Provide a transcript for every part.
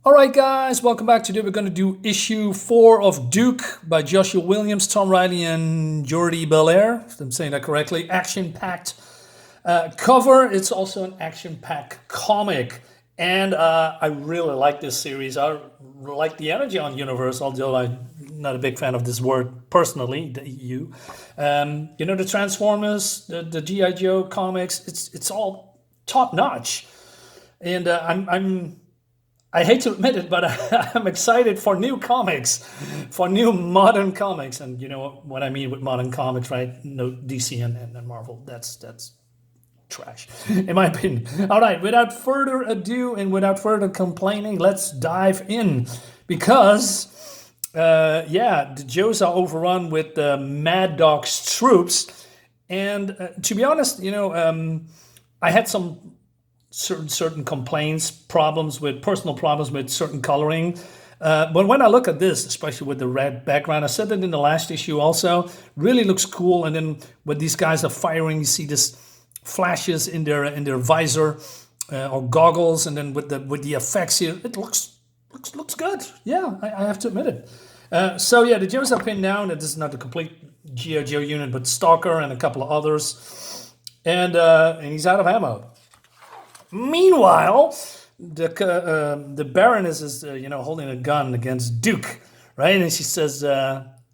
All right, guys, welcome back. Today we're going to do issue 4 of Duke by Joshua Williams, Tom Reilly, and Jordie Bellaire, if I'm saying that correctly. Action-packed cover. It's also an action-packed comic. And I really like this series. I like the energy on Universe, although I'm not a big fan of this word personally, the EU. The Transformers, the G.I. Joe comics, it's all top-notch. And I hate to admit it, but I'm excited for new comics, for new modern comics. And you know what I mean with modern comics, right? No DC and Marvel. That's trash, in my opinion. All right, without further ado and without further complaining, let's dive in. Because, the Joes are overrun with Mad Dog's troops. And to be honest, I had some certain complaints, personal problems with certain coloring. But when I look at this, especially with the red background, I said that in the last issue also, really looks cool. And then when these guys are firing, you see this flashes in their visor or goggles, and then with the effects here, it looks good. Yeah, I have to admit it. The Joes are pinned down. This is not the complete G.I. Joe unit, but Stalker and a couple of others, and he's out of ammo. Meanwhile, the Baroness is holding a gun against Duke, right? And she says,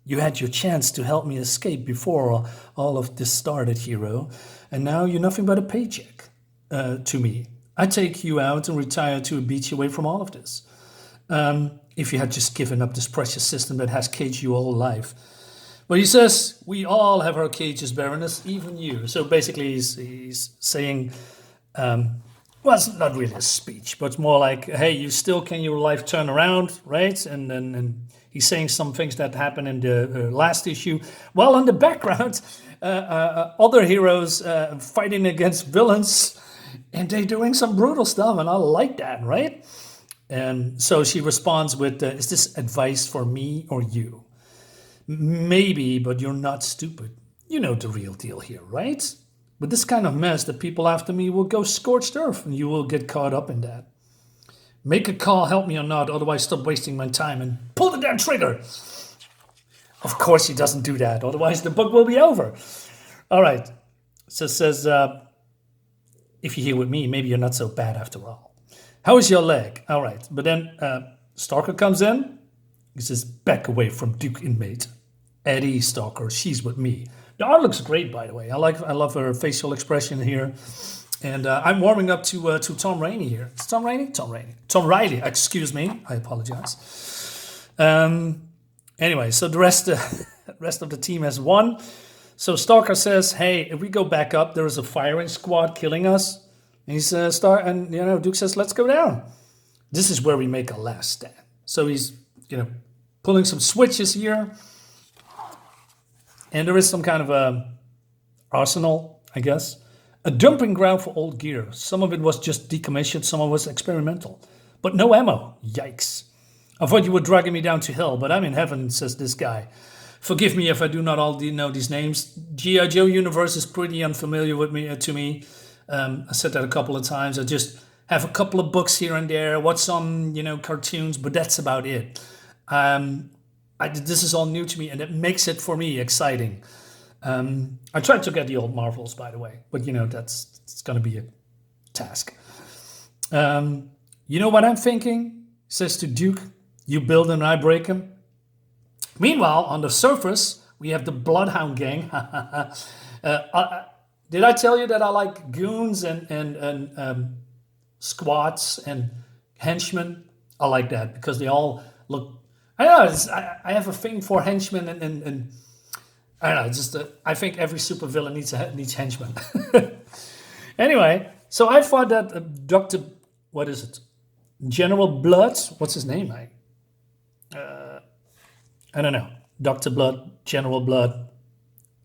"You had your chance to help me escape before all of this started, hero, and now you're nothing but a paycheck to me. I take you out and retire to a beach away from all of this. If you had just given up this precious system that has caged you all life." But he says, "We all have our cages, Baroness, even you." So basically, he's saying. Well, it's not really a speech, but it's more like, hey, you still can your life turn around, right? And he's saying some things that happened in the last issue. Well, in the background, other heroes fighting against villains, and they're doing some brutal stuff, and I like that, right? And so she responds with, is this advice for me or you? Maybe, but you're not stupid. You know the real deal here, right? With this kind of mess, the people after me will go scorched earth, and you will get caught up in that. Make a call, help me or not, otherwise stop wasting my time and pull the damn trigger. Of course he doesn't do that, otherwise the book will be over. All right, so it says, if you're here with me, maybe you're not so bad after all. How is your leg? All right, but then Stalker comes in. He says, back away from Duke inmate. Eddie, Stalker, she's with me. The art looks great, by the way. I love her facial expression here, and I'm warming up to Tom Reilly here. It's Tom Reilly? Tom Reilly. Excuse me. I apologize. Anyway, so the rest of the team has won. So Stalker says, "Hey, if we go back up, there is a firing squad killing us." And he says, Duke says, "Let's go down. This is where we make a last stand." So he's pulling some switches here. And there is some kind of a arsenal, I guess. A dumping ground for old gear. Some of it was just decommissioned, some of it was experimental. But no ammo. Yikes. I thought you were dragging me down to hell, but I'm in heaven, says this guy. Forgive me if I do not all know these names. G.I. Joe Universe is pretty unfamiliar to me. I said that a couple of times. I just have a couple of books here and there, watch some, cartoons, but that's about it. This is all new to me, and it makes it, for me, exciting. I tried to get the old Marvels, by the way, but, it's going to be a task. You know what I'm thinking? Says to Duke, you build him and I break him. Meanwhile, on the surface, we have the Bloodhound gang. Did I tell you that I like goons and squats and henchmen? I like that because they all look... I don't know. I have a thing for henchmen, and I don't know. Just I think every supervillain needs henchmen. Anyway, so I thought that Dr. What is it? General Blood. What's his name? I don't know. Dr. Blood, General Blood.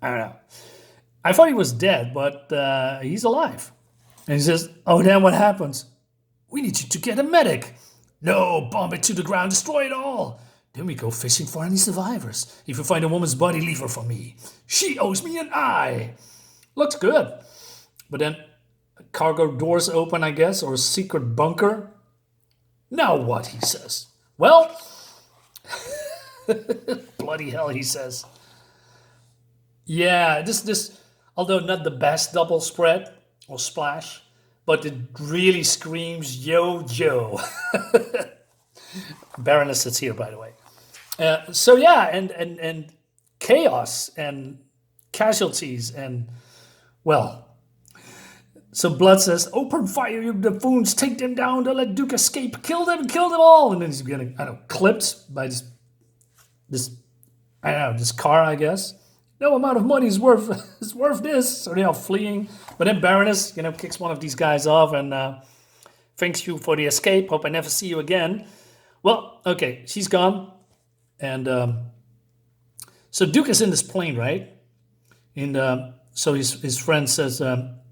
I don't know. I thought he was dead, but he's alive. And he says, "Oh, then what happens? We need you to get a medic. No, bomb it to the ground, destroy it all. Then we go fishing for any survivors. If you find a woman's body, leave her for me. She owes me an eye." Looks good. But then cargo doors open, I guess, or a secret bunker. Now what, he says. Well, bloody hell, he says. Yeah, this, although not the best double spread or splash, but it really screams Yo Joe. Baroness sits here, by the way. So yeah, and chaos and casualties and, well, so Blood says, "Open fire, you buffoons! Take them down! Don't let Duke escape! Kill them all!" And then he's getting, I don't know, clipped by this I don't know, this car, I guess. No amount of money is worth this. So they're all fleeing. But then Baroness, kicks one of these guys off and thanks you for the escape. Hope I never see you again. Well, okay, she's gone, and so Duke is in this plane, right? And so his friend says,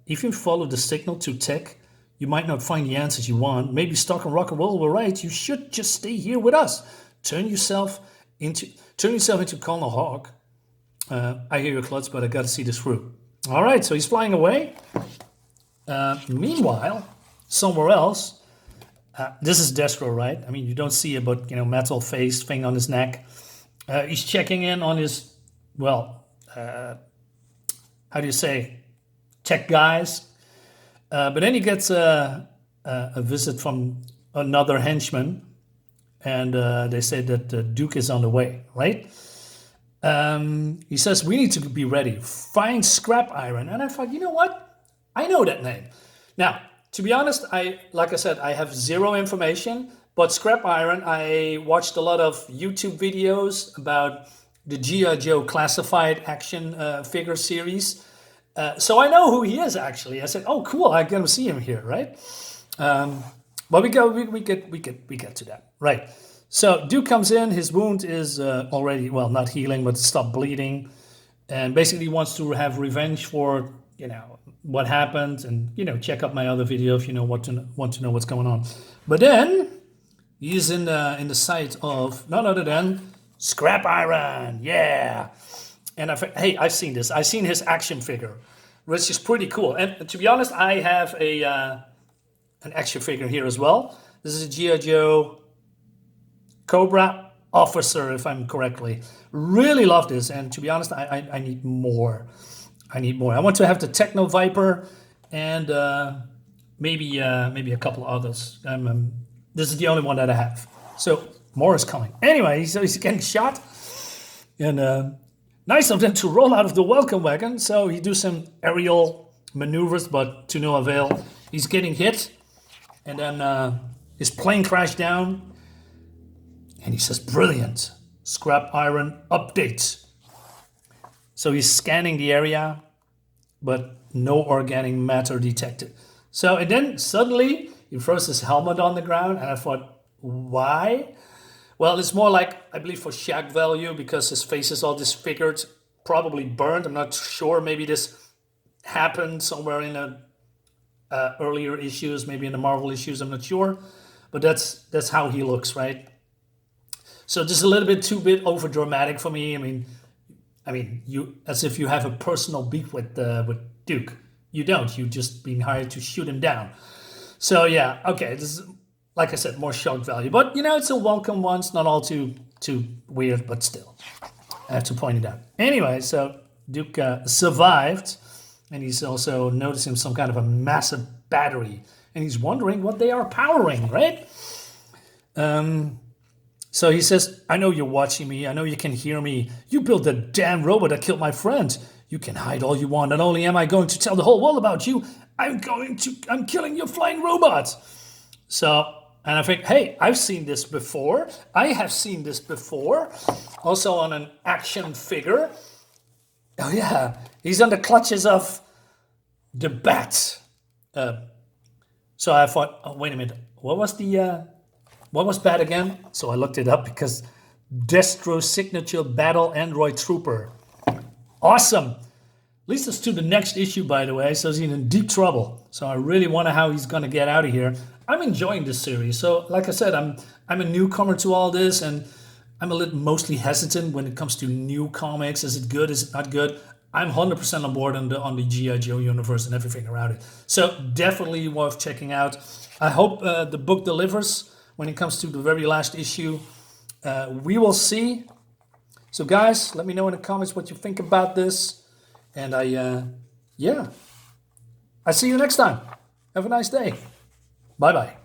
if you follow the signal to tech, you might not find the answers you want. Maybe stock and rock and roll were right. You should just stay here with us. Turn yourself into Colonel Hawk. I hear your klutz, but I got to see this through. All right, so he's flying away. Meanwhile, somewhere else, this is Destro, right? I mean, you don't see it, but metal face thing on his neck. He's checking in on his, well, how do you say, tech guys. But then he gets a visit from another henchman, and they say that Duke is on the way, right? He says, we need to be ready. Find scrap iron. And I thought, you know what? I know that name. Now, to be honest, like I said, I have zero information, but scrap iron, I watched a lot of YouTube videos about the G.I. Joe classified action figure series. So I know who he is, actually. I said, oh, cool, I get to see him here, right? But we get to that, right? So Duke comes in, his wound is already, well, not healing, but stopped bleeding. And basically wants to have revenge for, what happened. And, check out my other video if you want to know what's going on. But then he's in the sight of none other than scrap iron. Yeah. And I've seen this. I've seen his action figure, which is pretty cool. And to be honest, I have an action figure here as well. This is a G.I. Joe Cobra officer, if I'm correctly. Really love this. And to be honest, I need more. I want to have the Techno Viper and maybe a couple others. This is the only one that I have. So more is coming. Anyway, so he's getting shot. And nice of them to roll out of the welcome wagon. So he do some aerial maneuvers, but to no avail. He's getting hit. And then his plane crashed down. And he says, brilliant. Scrap iron update. So he's scanning the area, but no organic matter detected. So, and then suddenly he throws his helmet on the ground. And I thought, why? Well, it's more like, I believe, for shock value, because his face is all disfigured, probably burned. I'm not sure. Maybe this happened somewhere in earlier issues, maybe in the Marvel issues. I'm not sure. But that's how he looks, right? So just a little bit too over dramatic for me. I mean, you, as if you have a personal beef with Duke. You don't. You just being hired to shoot him down. So yeah, okay. This is, like I said, more shock value. But it's a welcome one. It's not all too weird, but still, I have to point it out. Anyway, so Duke survived, and he's also noticing some kind of a massive battery, and he's wondering what they are powering, right? So he says, I know you're watching me. I know you can hear me. You built the damn robot that killed my friend. You can hide all you want. Not only am I going to tell the whole world about you, I'm killing your flying robot. So, and I think, hey, I've seen this before. I have seen this before. Also on an action figure. Oh yeah, he's on the clutches of the Bat. So I thought, oh, wait a minute. What was Bat again? So I looked it up because Destro's signature battle android trooper. Awesome. Leads us to the next issue, by the way. So he's in deep trouble. So I really wonder how he's going to get out of here. I'm enjoying this series. So like I said, I'm a newcomer to all this, and I'm a little mostly hesitant when it comes to new comics. Is it good? Is it not good? I'm 100% on board on the G.I. Joe universe and everything around it. So definitely worth checking out. I hope the book delivers when it comes to the very last issue. We will see. So guys, let me know in the comments what you think about this. And I see you next time. Have a nice day. Bye-bye.